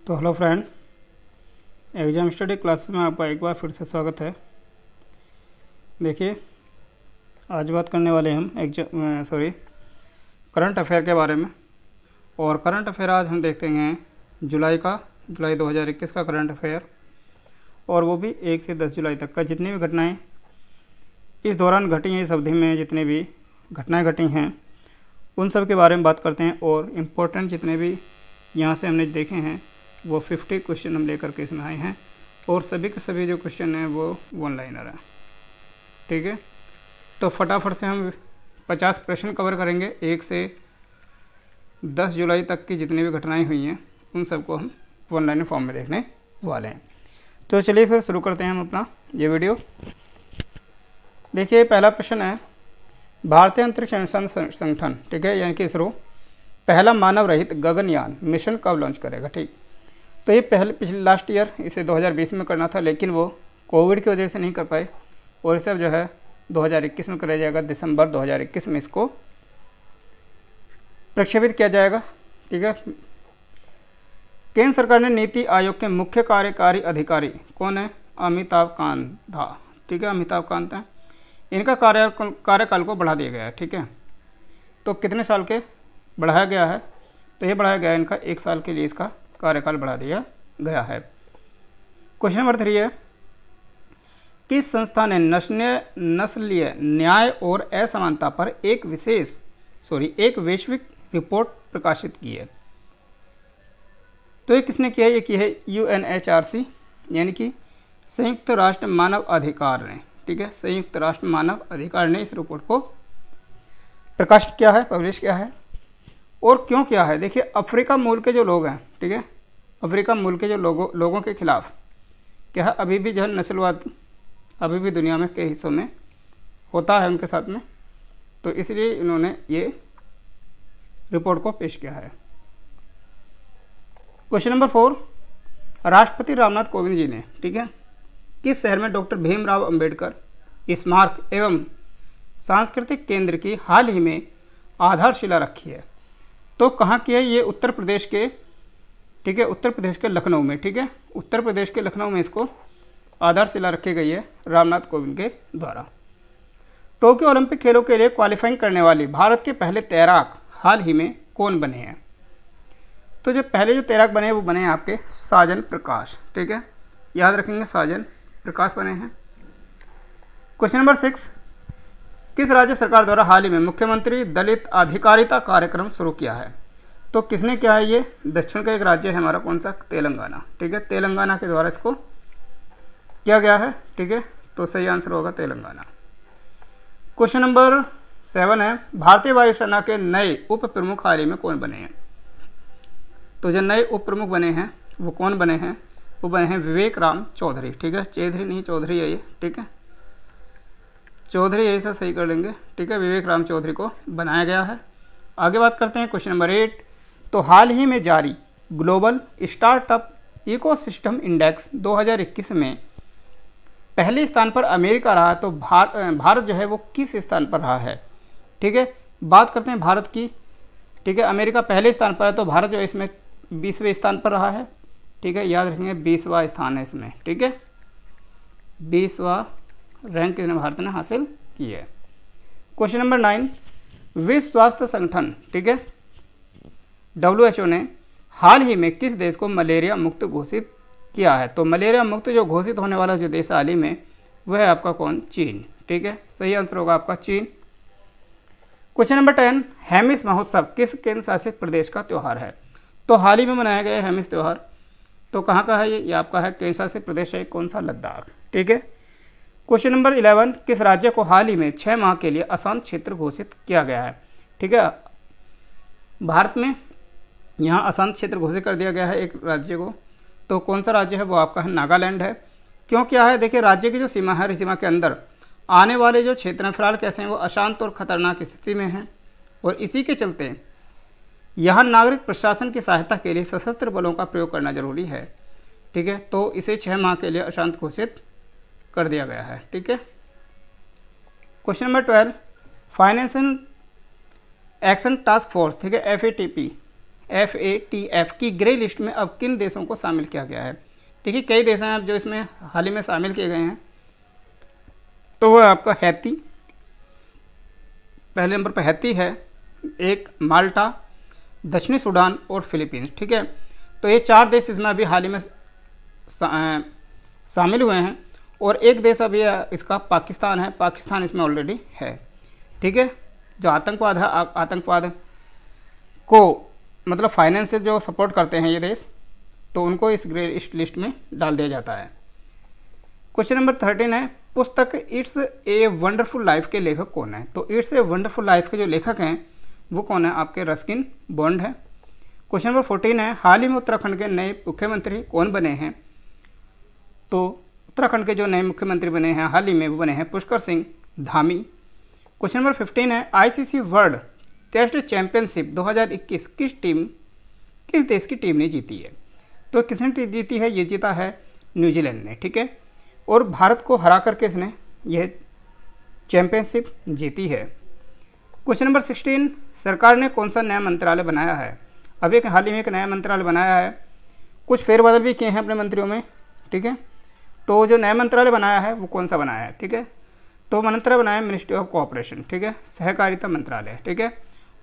तो hello friend, exam study classes में आपका एक बार फिर से स्वागत है। देखिए, आज बात करने वाले हम करंट अफेयर के बारे में। और करंट अफेयर आज हम देखते हैं जुलाई 2021 का करंट अफेयर, और वो भी 1 से 10 जुलाई तक का जितनी भी घटनाएं इस दौरान घटी हैं, इस अवधि में जितनी भी घटनाएं घटी हैं उन सब के बारे में बात करते हैं। और इम्पोर्टेंट जितने भी यहाँ से हमने देखे हैं वो 50 क्वेश्चन हम लेकर के इसमें आए हैं, और सभी के सभी जो क्वेश्चन हैं वो वन लाइनर हैं। ठीक है, तो फटाफट से हम 50 प्रश्न कवर करेंगे। 1 से 10 जुलाई तक की जितनी भी घटनाएं हुई हैं उन सबको हम वन लाइनर फॉर्म में देखने वाले हैं। तो चलिए फिर शुरू करते हैं हम अपना ये वीडियो। देखिए, पहला प्रश्न है, भारतीय अंतरिक्ष अनुसंधान संगठन, ठीक है, यानी कि इसरो, पहला मानव रहित गगनयान मिशन कब लॉन्च करेगा। ठीक, तो ये पिछले लास्ट ईयर इसे 2020 में करना था, लेकिन वो कोविड की वजह से नहीं कर पाए, और इसे अब जो है 2021 में कराया जाएगा। दिसंबर 2021 में इसको प्रक्षेपित किया जाएगा। ठीक है, केंद्र सरकार ने नीति आयोग के मुख्य कार्यकारी अधिकारी कौन है? अमिताभ कांत था। ठीक है, अमिताभ कांत हैं। इनका कार्यकाल को बढ़ा दिया गया है। ठीक है, तो कितने साल के बढ़ाया गया है? तो ये बढ़ाया गया है इनका 1 साल के लिए, इसका कार्यकाल बढ़ा दिया गया है। क्वेश्चन नंबर 3 है, किस संस्था ने नस्लीय न्याय और असमानता पर एक वैश्विक रिपोर्ट प्रकाशित की है? तो ये किसने किया है? ये की है UNHRC, यानी कि संयुक्त राष्ट्र मानव अधिकार ने। ठीक है, संयुक्त राष्ट्र मानव अधिकार ने इस रिपोर्ट को प्रकाशित किया है, पब्लिश किया है। और क्यों किया है? देखिए, अफ्रीका मूल के जो लोग हैं, ठीक है, अफ्रीका मूल के जो लोगों के खिलाफ क्या है, अभी भी जो है नस्लवाद अभी भी दुनिया में कई हिस्सों में होता है उनके साथ में, तो इसलिए इन्होंने ये रिपोर्ट को पेश किया है। क्वेश्चन नंबर 4, राष्ट्रपति रामनाथ कोविंद जी ने, ठीक है, किस शहर में डॉक्टर भीमराव अंबेडकर स्मारक एवं सांस्कृतिक केंद्र की हाल ही में आधारशिला रखी है? तो कहाँ की है? ये उत्तर प्रदेश के, ठीक है, उत्तर प्रदेश के लखनऊ में। ठीक है, उत्तर प्रदेश के लखनऊ में इसको आधारशिला रखी गई है रामनाथ कोविंद के द्वारा। टोक्यो ओलंपिक खेलों के लिए क्वालिफाइंग करने वाली भारत के पहले तैराक हाल ही में कौन बने हैं? तो जो पहले जो तैराक बने हैं वो बने हैं आपके साजन प्रकाश। ठीक है, याद रखेंगे, साजन प्रकाश बने हैं। क्वेश्चन नंबर 6, किस राज्य सरकार द्वारा हाल ही में मुख्यमंत्री दलित अधिकारिता कार्यक्रम शुरू किया है? तो किसने किया है? ये दक्षिण का एक राज्य है हमारा, कौन सा? तेलंगाना। ठीक है, तेलंगाना के द्वारा इसको किया गया है। ठीक है, तो सही आंसर होगा तेलंगाना। क्वेश्चन नंबर 7 है, भारतीय वायुसेना के नए उप प्रमुख हाल ही में कौन बने हैं? तो जो नए उप प्रमुख बने हैं वो कौन बने हैं? वो बने हैं विवेक राम चौधरी। ठीक है, चौधरी नहीं, चौधरी है ये। ठीक है, चौधरी ऐसा सही कर लेंगे। ठीक है, विवेक राम चौधरी को बनाया गया है। आगे बात करते हैं क्वेश्चन नंबर 8, तो हाल ही में जारी ग्लोबल स्टार्टअप इकोसिस्टम इंडेक्स 2021 में पहले स्थान पर अमेरिका रहा, तो भारत जो है वो किस स्थान पर रहा है? ठीक है, बात करते हैं भारत की। ठीक है, अमेरिका पहले स्थान पर है, तो भारत जो है इसमें 20वें स्थान पर रहा है। ठीक है, याद रखेंगे 20वां स्थान है इसमें। ठीक है, 20वां रैंक भारत ने हासिल की है। क्वेश्चन नंबर 9, विश्व स्वास्थ्य संगठन, ठीक है, WHO ने हाल ही में किस देश को मलेरिया मुक्त घोषित किया है? तो मलेरिया मुक्त जो घोषित होने वाला जो देश हाल ही में वह है आपका कौन? चीन। ठीक है, सही आंसर होगा आपका चीन। क्वेश्चन नंबर 10, हेमिस महोत्सव किस केंद्र शासित प्रदेश का त्यौहार है? तो हाल ही में मनाया गया है हेमिस त्यौहार, तो कहाँ का है ये आपका है केंद्र शासित प्रदेश है, कौन सा? लद्दाख। ठीक है, क्वेश्चन नंबर 11, किस राज्य को हाल ही में 6 माह के लिए अशांत क्षेत्र घोषित किया गया है? ठीक है, भारत में यहाँ अशांत क्षेत्र घोषित कर दिया गया है एक राज्य को, तो कौन सा राज्य है? वो आपका है नागालैंड है। क्यों क्या है? देखिए, राज्य की जो सीमा है, इस सीमा के अंदर आने वाले जो क्षेत्र हैं फिलहाल कैसे हैं? वो अशांत और खतरनाक स्थिति में हैं, और इसी के चलते यहाँ नागरिक प्रशासन की सहायता के लिए सशस्त्र बलों का प्रयोग करना जरूरी है। ठीक है, तो इसे 6 माह के लिए अशांत घोषित कर दिया गया है। ठीक है, question number 12, financial action task force, ठीक है, FATP FATF की ग्रे लिस्ट में अब किन देशों को शामिल किया गया है? देखिए कई देश हैं अब जो इसमें हाल ही में शामिल किए गए हैं। तो वो आपका हैती, पहले नंबर पर हैती है, एक माल्टा, दक्षिणी सूडान और फिलीपींस। ठीक है, तो ये 4 देश इसमें अभी हाल ही में शामिल हुए हैं। और एक देश अभी इसका पाकिस्तान है, पाकिस्तान इसमें ऑलरेडी है। ठीक है, जो आतंकवाद है, आतंकवाद को मतलब फाइनेंस से जो सपोर्ट करते हैं ये देश, तो उनको इस ग्रे लिस्ट में डाल दिया जाता है। क्वेश्चन नंबर 13 है, पुस्तक इट्स ए वंडरफुल लाइफ के लेखक कौन है? तो इट्स ए वंडरफुल लाइफ के जो लेखक हैं वो कौन है? आपके रस्किन बॉन्ड है। क्वेश्चन नंबर 14 है, हाल ही में उत्तराखंड के नए मुख्यमंत्री कौन बने हैं? तो उत्तराखंड के जो नए मुख्यमंत्री बने हैं हाल ही में वो बने हैं पुष्कर सिंह धामी। क्वेश्चन नंबर 15 है, ICC वर्ल्ड टेस्ट चैंपियनशिप 2021 किस देश की टीम ने जीती है? तो किसने जीती है? ये जीता है न्यूजीलैंड ने। ठीक है, और भारत को हरा करके इसने यह चैंपियनशिप जीती है। क्वेश्चन नंबर 16, सरकार ने कौन सा नया मंत्रालय बनाया है? अभी हाल ही में एक नया मंत्रालय बनाया है, कुछ फेरबदल भी किए हैं अपने मंत्रियों में। ठीक है, तो जो नया मंत्रालय बनाया है वो कौन सा बनाया है? ठीक है, तो मंत्रालय बनाया है मिनिस्ट्री ऑफ कोऑपरेशन। ठीक है, सहकारिता मंत्रालय। ठीक है,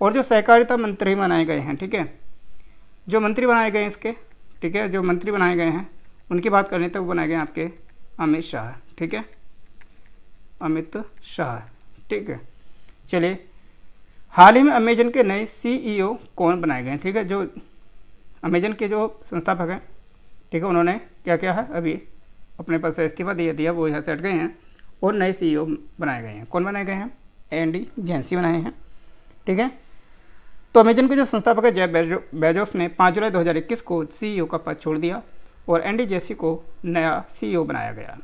और जो सहकारिता मंत्री बनाए गए हैं, ठीक है, जो मंत्री बनाए गए हैं इसके, ठीक है, जो मंत्री बनाए गए हैं उनकी बात करनी तो वो बनाए गए हैं आपके अमित शाह। ठीक है, अमित शाह। ठीक है, चलिए, हाल ही में अमेजन के नए CEO कौन बनाए गए हैं? ठीक है, जो अमेजन के जो संस्थापक हैं, ठीक है, उन्होंने क्या किया है, अभी अपने पद से इस्तीफा दिया, वो यहाँ से हट गए हैं और नए CEO बनाए गए हैं। कौन बनाए गए हैं? एंडी जेसी बनाए हैं। ठीक है, तो अमेजन के जो संस्थापक है जेफ बेजोस ने 5 जुलाई 2021 को CEO का पद छोड़ दिया और एंडी जेसी को नया CEO बनाया गया।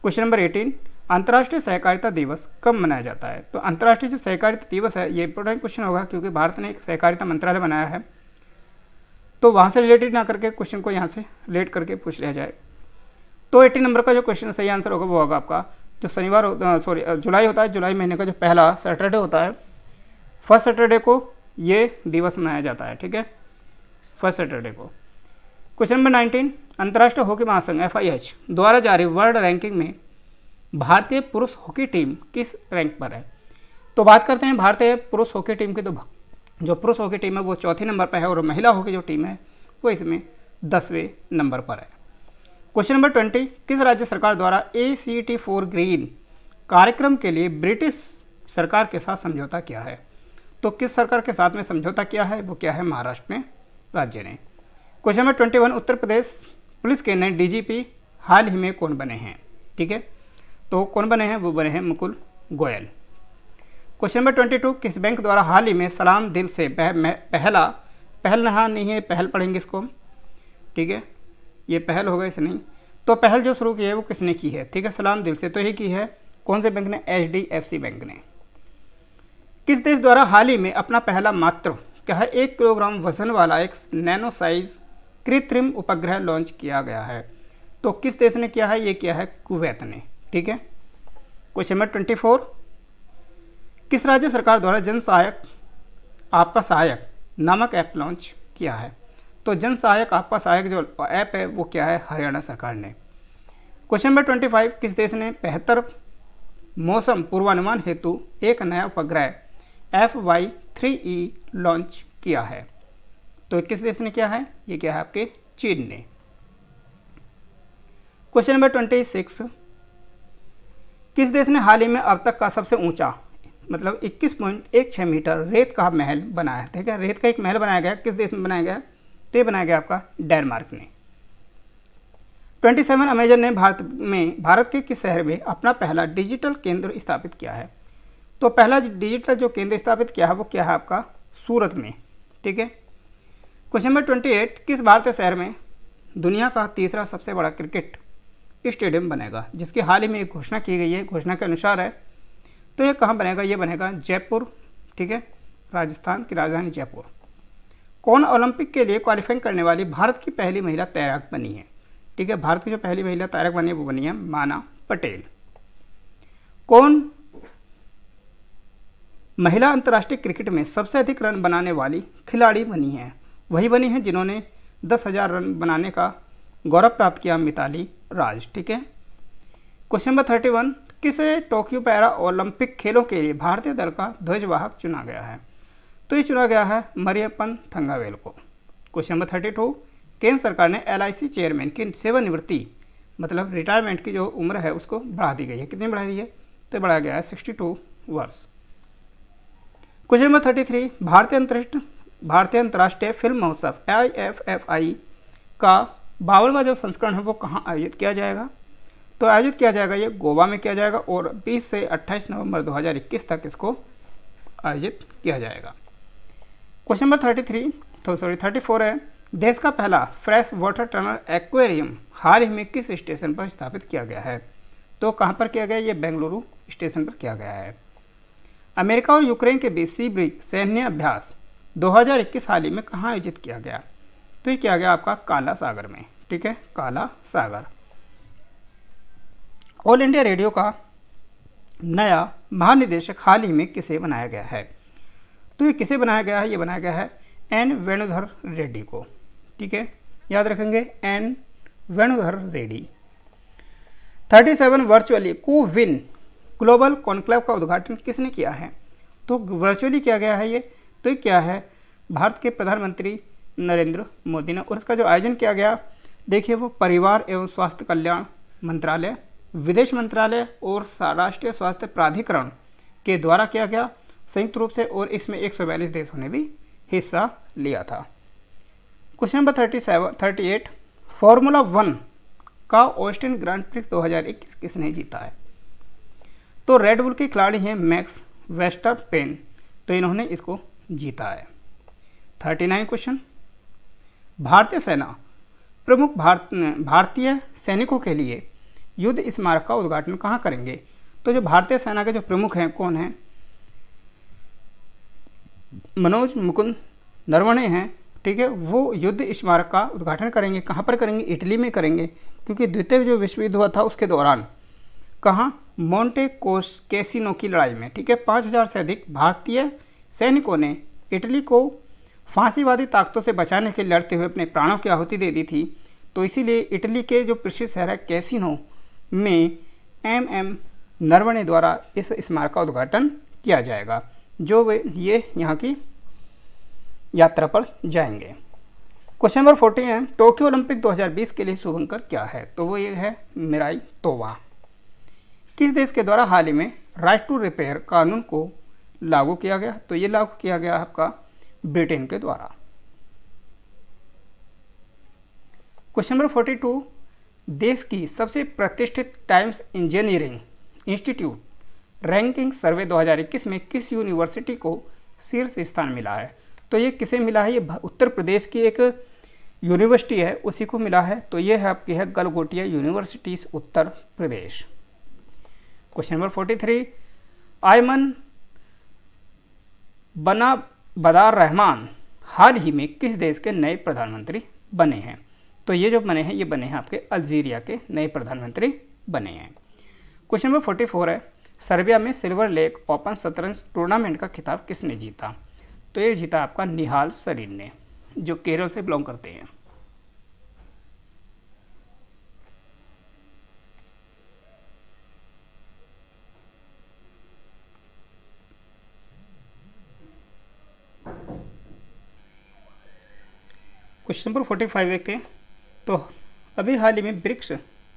क्वेश्चन नंबर 18, अंतर्राष्ट्रीय सहकारिता दिवस कब मनाया जाता है? तो अंतर्राष्ट्रीय जो सहकारिता दिवस है ये इंपॉर्टेंट क्वेश्चन होगा, क्योंकि भारत ने एक सहकारिता मंत्रालय बनाया है, तो वहाँ से रिलेटेड ना करके क्वेश्चन को यहाँ से रिलेट करके पूछ लिया जाए। तो 18 नंबर का जो क्वेश्चन सही आंसर होगा वो होगा आपका जो जुलाई होता है, जुलाई महीने का जो पहला सैटरडे होता है, फर्स्ट सैटरडे को ये दिवस मनाया जाता है। ठीक है, फर्स्ट सैटरडे को। क्वेश्चन नंबर 19, अंतर्राष्ट्रीय हॉकी महासंघ FIH द्वारा जारी वर्ल्ड रैंकिंग में भारतीय पुरुष हॉकी टीम किस रैंक पर है? तो बात करते हैं भारतीय पुरुष हॉकी टीम की। तो जो पुरुष हॉकी टीम है वो 4थे नंबर पर है और महिला हॉकी जो टीम है वो इसमें 10वें नंबर पर है। क्वेश्चन नंबर 20, किस राज्य सरकार द्वारा ACT फॉर ग्रीन कार्यक्रम के लिए ब्रिटिश सरकार के साथ समझौता किया है? तो किस सरकार के साथ में समझौता किया है? वो क्या है? महाराष्ट्र में राज्य ने। Question number 21, Uttar Pradesh police के नए DGP हाल ही में कौन बने हैं? ठीक है, तो कौन बने हैं? वो बने हैं मुकुल गोयल। क्वेश्चन नंबर 22, किस बैंक द्वारा हाल ही में सलाम दिल से पहल नहीं है, पहल पढ़ेंगे इसको। ठीक है, ये पहल होगा इसे नहीं, तो पहल जो शुरू की है वो किसने की है? ठीक है, सलाम दिल से तो ही की है। कौन से बैंक ने? HDFC बैंक ने। किस देश द्वारा हाल ही में अपना पहला मात्र क्या है 1 किलोग्राम वजन वाला एक नैनो साइज कृत्रिम उपग्रह लॉन्च किया गया है? तो किस देश ने किया है? ये किया है कुवैत ने। ठीक है, क्वेश्चन नंबर 24, किस राज्य सरकार द्वारा जन सहायक आपका सहायक नामक ऐप लॉन्च किया है? तो जन सहायक आपका सहायक जो ऐप है वो क्या है? हरियाणा सरकार ने। क्वेश्चन नंबर 25, किस देश ने बेहतर मौसम पूर्वानुमान हेतु एक नया उपग्रह FY3E लॉन्च किया है? तो किस देश ने किया है? ये क्या है? आपके चीन ने। क्वेश्चन नंबर 26, किस देश ने हाल ही में अब तक का सबसे ऊंचा मतलब 21.16 मीटर रेत का महल बनाया है? ठीक है, रेत का एक महल बनाया गया, किस देश में बनाया गया? तो ये बनाया गया आपका डेनमार्क ने। 27, अमेजन ने भारत के किस शहर में अपना पहला डिजिटल केंद्र स्थापित किया है? तो पहला डिजिटल जो केंद्र स्थापित किया है वो क्या है? आपका सूरत में। ठीक है, क्वेश्चन नंबर 28, किस भारतीय शहर में दुनिया का तीसरा सबसे बड़ा क्रिकेट स्टेडियम बनेगा? जिसकी हाल ही में एक घोषणा की गई है, घोषणा के अनुसार है, तो ये कहाँ बनेगा? ये बनेगा जयपुर। ठीक है, राजस्थान की राजधानी जयपुर। कौन ओलंपिक के लिए क्वालिफाइंग करने वाली भारत की पहली महिला तैराक बनी है? ठीक है, भारत की जो पहली महिला तैराक बनी है वो बनी है माना पटेल। कौन महिला अंतर्राष्ट्रीय क्रिकेट में सबसे अधिक रन बनाने वाली खिलाड़ी बनी है? वही बनी हैं जिन्होंने 10,000 रन बनाने का गौरव प्राप्त किया, मिताली राज। ठीक है। क्वेश्चन नंबर 31, किसे टोक्यो पैरा ओलंपिक खेलों के लिए भारतीय दल का ध्वजवाहक चुना गया है? तो ये चुना गया है मरियप्पन थंगावेल को। क्वेश्चन नंबर 32, केंद्र सरकार ने LIC चेयरमैन की सेवानिवृत्ति मतलब रिटायरमेंट की जो उम्र है उसको बढ़ा दी गई है। कितनी बढ़ा दी है? तो बढ़ाया गया है 62 वर्ष। क्वेश्चन नंबर 33, भारतीय अंतर्राष्ट्रीय फिल्म महोत्सव IFFI का 52वां जो संस्करण है वो कहाँ आयोजित किया जाएगा? तो आयोजित किया जाएगा ये गोवा में किया जाएगा और 20 से 28 नवंबर 2021 तक इसको आयोजित किया जाएगा। क्वेश्चन नंबर 34 है, देश का पहला फ्रेश वाटर टनल एक्वेरियम हाल ही में किस स्टेशन पर स्थापित किया गया है? तो कहाँ पर किया गया? ये बेंगलुरु स्टेशन पर किया गया है। अमेरिका और यूक्रेन के बीच सी ब्रिज सैन्य अभ्यास 2021 हाल ही में कहाँ आयोजित किया गया? तो ये किया गया आपका काला सागर में। ठीक है, काला सागर। ऑल इंडिया रेडियो का नया महानिदेशक हाल ही में किसे बनाया गया है? तो ये किसे बनाया गया है? ये बनाया गया है N वेणुधर रेड्डी को। ठीक है, याद रखेंगे N Venudhar Reddy. 37 virtually CoWIN global conclave का उद्घाटन किसने किया है? तो वर्चुअली किया गया है ये। तो ये क्या है? भारत के प्रधानमंत्री नरेंद्र मोदी ने। और इसका जो आयोजन किया गया देखिए वो परिवार एवं स्वास्थ्य कल्याण मंत्रालय, विदेश मंत्रालय और राष्ट्रीय स्वास्थ्य प्राधिकरण के द्वारा किया गया संयुक्त रूप से, और इसमें 142 देशों ने भी हिस्सा लिया था। क्वेश्चन नंबर 38, फॉर्मूला 1 का ऑस्टिन ग्रांड प्रिक्स 2021 किसने जीता है? तो रेड बुल के खिलाड़ी हैं मैक्स वेस्टरपेन, तो इन्होंने इसको जीता है। 39 क्वेश्चन, भारतीय सेना प्रमुख भारतीय सैनिकों के लिए युद्ध स्मारक का उद्घाटन कहाँ करेंगे? तो जो भारतीय सेना के जो प्रमुख हैं कौन हैं? मनोज मुकुंद नरवणे हैं। ठीक है, वो युद्ध स्मारक का उद्घाटन करेंगे। कहाँ पर करेंगे? इटली में करेंगे, क्योंकि द्वितीय जो विश्व युद्ध हुआ था उसके दौरान कहाँ? मोंटे कैसिनो की लड़ाई में। ठीक है, 5000 से अधिक भारतीय सैनिकों ने इटली को फांसीवादी ताकतों से बचाने के लिए लड़ते हुए अपने प्राणों की आहुति दे दी थी। तो इसीलिए इटली के जो प्रसिद्ध शहर है कैसिनो में MM नरवणे द्वारा इस स्मारक का उद्घाटन किया जाएगा, जो वे ये यहाँ की यात्रा पर जाएंगे। क्वेश्चन नंबर 40 है, टोक्यो ओलंपिक 2020 के लिए शुभंकर क्या है? तो वो ये है मिराई तोवा। किस देश के द्वारा हाल ही में राइट टू रिपेयर कानून को लागू किया गया? तो ये लागू किया गया आपका ब्रिटेन के द्वारा। क्वेश्चन नंबर 42, देश की सबसे प्रतिष्ठित टाइम्स इंजीनियरिंग इंस्टीट्यूट रैंकिंग सर्वे 2021 में किस यूनिवर्सिटी को शीर्ष स्थान मिला है? तो ये किसे मिला है? ये उत्तर प्रदेश की एक यूनिवर्सिटी है, उसी को मिला है। तो ये है आपकी है Galgotia university Uttar Pradesh. Question number 43, Aiman Badar Rahman हाल ही में किस देश के नए प्रधानमंत्री बने हैं? तो ये जो बने हैं ये बने हैं आपके अल्जीरिया के नए प्रधानमंत्री बने हैं। क्वेश्चन नंबर 44 है, सर्बिया में सिल्वर लेक ओपन शतरंज टूर्नामेंट का खिताब किसने जीता? तो ये जीता आपका निहाल सरीन ने, जो केरल से बिलोंग करते हैं। क्वेश्चन नंबर 45 देखते हैं। तो अभी हाल ही में ब्रिक्स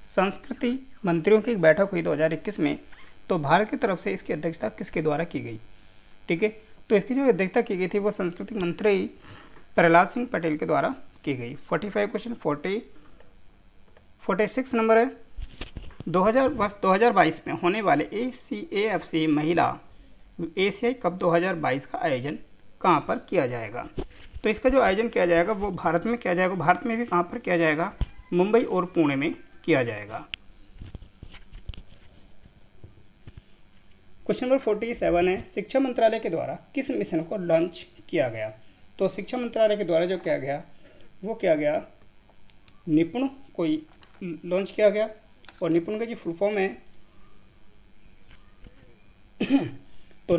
संस्कृति मंत्रियों की एक बैठक हुई 2021 में। तो भारत की तरफ से इसकी अध्यक्षता किसके द्वारा की गई? ठीक है, तो इसकी जो अध्यक्षता की गई थी वो संस्कृति मंत्री प्रहलाद सिंह पटेल के द्वारा की गई। 45 क्वेश्चन 46 नंबर है, 2022 में होने वाले ACAFC महिला एशियाई कप 2022 का आयोजन कहाँ पर किया जाएगा? तो इसका जो आयोजन किया जाएगा वो भारत में किया जाएगा। भारत में भी कहाँ पर किया जाएगा? मुंबई और पुणे में किया जाएगा। क्वेश्चन नंबर 47 है, शिक्षा मंत्रालय के द्वारा किस मिशन को लॉन्च किया गया? तो शिक्षा मंत्रालय के द्वारा जो किया गया वो किया गया निपुण को लॉन्च किया गया। और निपुण का जो फुल फॉर्म है तो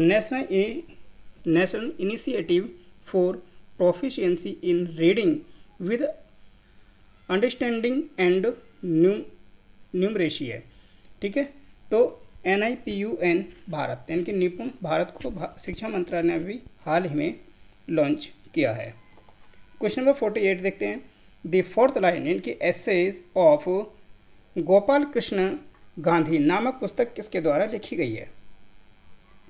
national initiative for proficiency in reading with understanding and numeracy है। ठीक है, तो NIPUN भारत यानी कि निपुण भारत को शिक्षा मंत्रालय ने भी हाल ही में लॉन्च किया है। क्वेश्चन नंबर 48 देखते हैं। द फोर्थ लाइन यानी कि एसेज ऑफ गोपाल कृष्ण गांधी नामक पुस्तक किसके द्वारा लिखी गई है?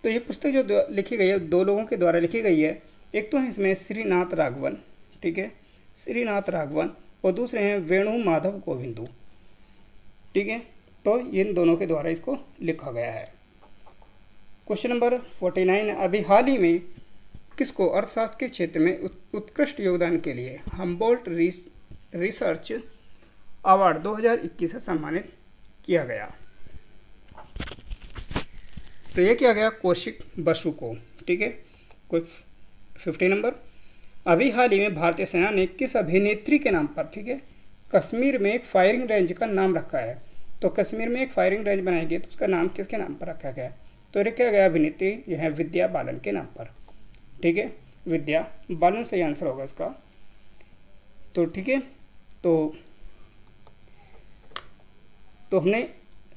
तो ये पुस्तक जो लिखी गई है दो लोगों के द्वारा लिखी गई है। एक तो है इसमें श्रीनाथ राघवन, ठीक है, श्रीनाथ राघवन, और दूसरे हैं वेणु माधव गोविंदू। ठीक है, तो इन दोनों के द्वारा इसको लिखा गया है। क्वेश्चन नंबर 49, अभी हाल ही में किसको अर्थशास्त्र के क्षेत्र में उत्कृष्ट योगदान के लिए हम्बोल्ट रिसर्च अवार्ड 2021 से सम्मानित किया गया? तो ये किया गया कौशिक बसु को। ठीक है, कोई 50 नंबर, अभी हाल ही में भारतीय सेना ने किस अभिनेत्री के नाम पर, ठीक है, कश्मीर में एक फायरिंग रेंज का नाम रखा है? तो कश्मीर में एक फायरिंग रेंज बनाई गई तो उसका नाम किसके नाम पर रखा गया? तो रखा गया अभिनेत्री यह है विद्या बालन के नाम पर। ठीक है, विद्या बालन सही आंसर होगा इसका। तो ठीक है, तो हमने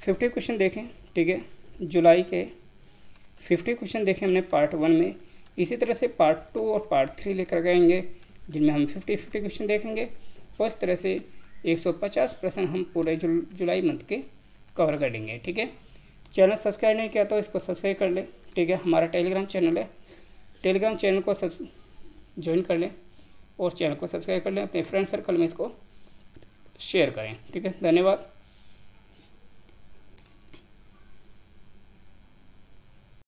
50 क्वेश्चन देखे। ठीक है, जुलाई के 50 क्वेश्चन देखे हमने पार्ट 1 में। इसी तरह से पार्ट 2 और पार्ट 3 लेकर गएंगे जिनमें हम 50 क्वेश्चन देखेंगे और इस तरह से 150 प्रश्न हम पूरे जुलाई मंथ के कवर करेंगे। ठीक है, चैनल सब्सक्राइब नहीं किया तो इसको सब्सक्राइब कर ले। ठीक है, हमारा टेलीग्राम चैनल है, टेलीग्राम चैनल को ज्वाइन कर लें और चैनल को सब्सक्राइब कर लें, अपने फ्रेंड सर्कल में इसको शेयर करें। ठीक है, धन्यवाद।